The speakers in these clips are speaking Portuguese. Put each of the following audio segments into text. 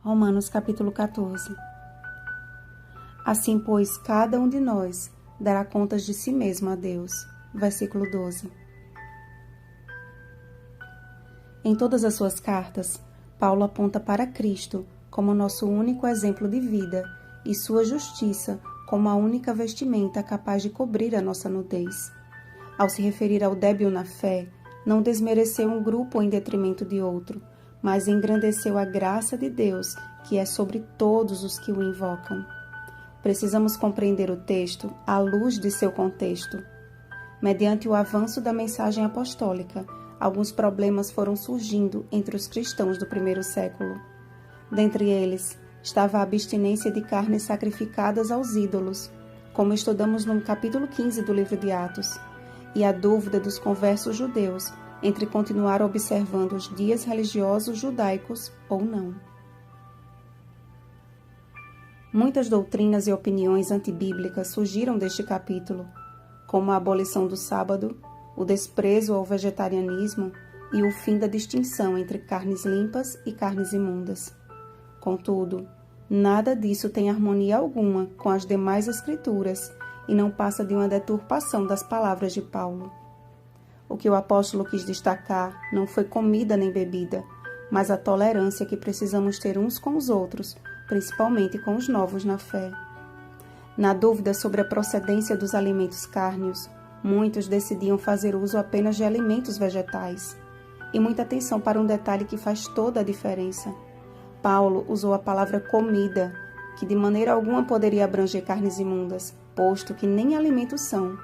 Romanos capítulo 14. Assim, pois, cada um de nós dará contas de si mesmo a Deus. Versículo 12. Em todas as suas cartas, Paulo aponta para Cristo como nosso único exemplo de vida e sua justiça como a única vestimenta capaz de cobrir a nossa nudez. Ao se referir ao débil na fé, não desmereceu um grupo em detrimento de outro, mas engrandeceu a graça de Deus, que é sobre todos os que o invocam. Precisamos compreender o texto à luz de seu contexto. Mediante o avanço da mensagem apostólica, alguns problemas foram surgindo entre os cristãos do primeiro século. Dentre eles, estava a abstinência de carnes sacrificadas aos ídolos, como estudamos no capítulo 15 do livro de Atos, e a dúvida dos conversos judeus entre continuar observando os dias religiosos judaicos ou não. Muitas doutrinas e opiniões antibíblicas surgiram deste capítulo, como a abolição do sábado, o desprezo ao vegetarianismo e o fim da distinção entre carnes limpas e carnes imundas. Contudo, nada disso tem harmonia alguma com as demais escrituras e não passa de uma deturpação das palavras de Paulo. O que o apóstolo quis destacar não foi comida nem bebida, mas a tolerância que precisamos ter uns com os outros, principalmente com os novos na fé. Na dúvida sobre a procedência dos alimentos cárneos, muitos decidiam fazer uso apenas de alimentos vegetais. E muita atenção para um detalhe que faz toda a diferença. Paulo usou a palavra comida, que de maneira alguma poderia abranger carnes imundas, posto que nem alimentos são.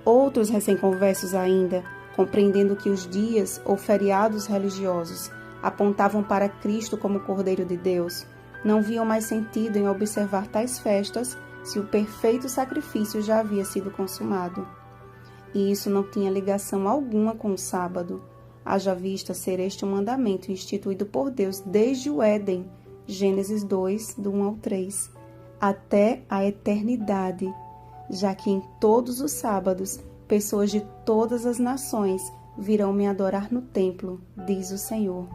Outros recém-conversos ainda, compreendendo que os dias ou feriados religiosos apontavam para Cristo como Cordeiro de Deus, não viam mais sentido em observar tais festas se o perfeito sacrifício já havia sido consumado. E isso não tinha ligação alguma com o sábado, haja vista ser este um mandamento instituído por Deus desde o Éden, Gênesis 2, do 1 ao 3, até a eternidade, já que em todos os sábados, pessoas de todas as nações virão me adorar no templo, diz o Senhor.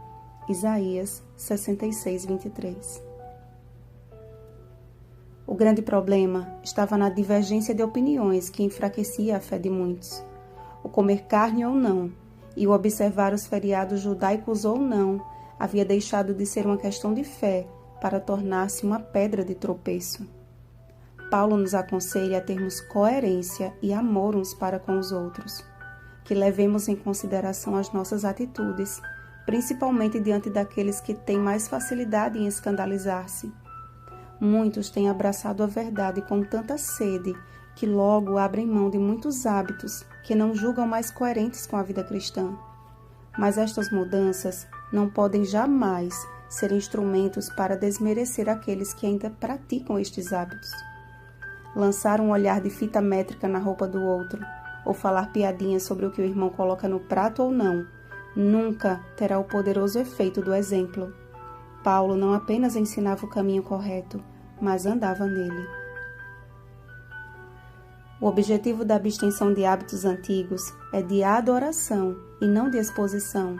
Isaías 66, 23. O grande problema estava na divergência de opiniões que enfraquecia a fé de muitos. O comer carne ou não, e o observar os feriados judaicos ou não, havia deixado de ser uma questão de fé para tornar-se uma pedra de tropeço. Paulo nos aconselha a termos coerência e amor uns para com os outros, que levemos em consideração as nossas atitudes, principalmente diante daqueles que têm mais facilidade em escandalizar-se. Muitos têm abraçado a verdade com tanta sede que logo abrem mão de muitos hábitos que não julgam mais coerentes com a vida cristã. Mas estas mudanças não podem jamais ser instrumentos para desmerecer aqueles que ainda praticam estes hábitos. Lançar um olhar de fita métrica na roupa do outro, ou falar piadinhas sobre o que o irmão coloca no prato ou não, nunca terá o poderoso efeito do exemplo. Paulo não apenas ensinava o caminho correto, mas andava nele. O objetivo da abstenção de hábitos antigos é de adoração e não de exposição.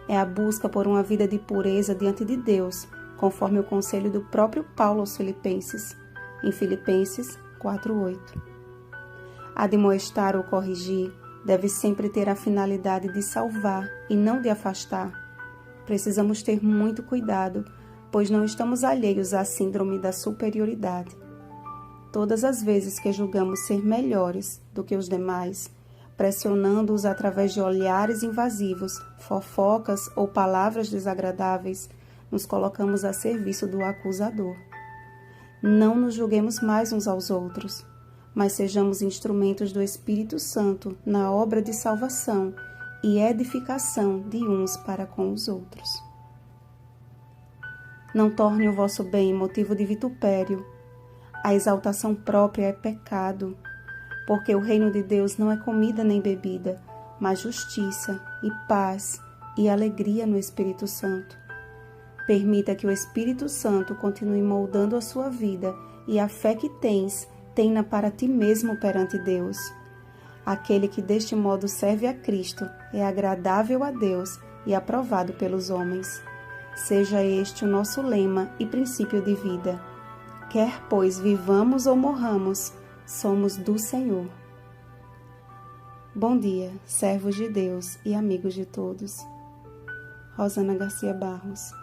É a busca por uma vida de pureza diante de Deus, conforme o conselho do próprio Paulo aos Filipenses, em Filipenses 4:8. Admoestar ou corrigir deve sempre ter a finalidade de salvar e não de afastar. Precisamos ter muito cuidado, pois não estamos alheios à síndrome da superioridade. Todas as vezes que julgamos ser melhores do que os demais, pressionando-os através de olhares invasivos, fofocas ou palavras desagradáveis, nos colocamos a serviço do acusador. Não nos julguemos mais uns aos outros, mas sejamos instrumentos do Espírito Santo na obra de salvação e edificação de uns para com os outros. Não torne o vosso bem motivo de vitupério. A exaltação própria é pecado, porque o reino de Deus não é comida nem bebida, mas justiça e paz e alegria no Espírito Santo. Permita que o Espírito Santo continue moldando a sua vida e a fé que tens, tenha para ti mesmo perante Deus. Aquele que deste modo serve a Cristo é agradável a Deus e aprovado pelos homens. Seja este o nosso lema e princípio de vida. Quer, pois, vivamos ou morramos, somos do Senhor. Bom dia, servos de Deus e amigos de todos. Rosana Garcia Barros.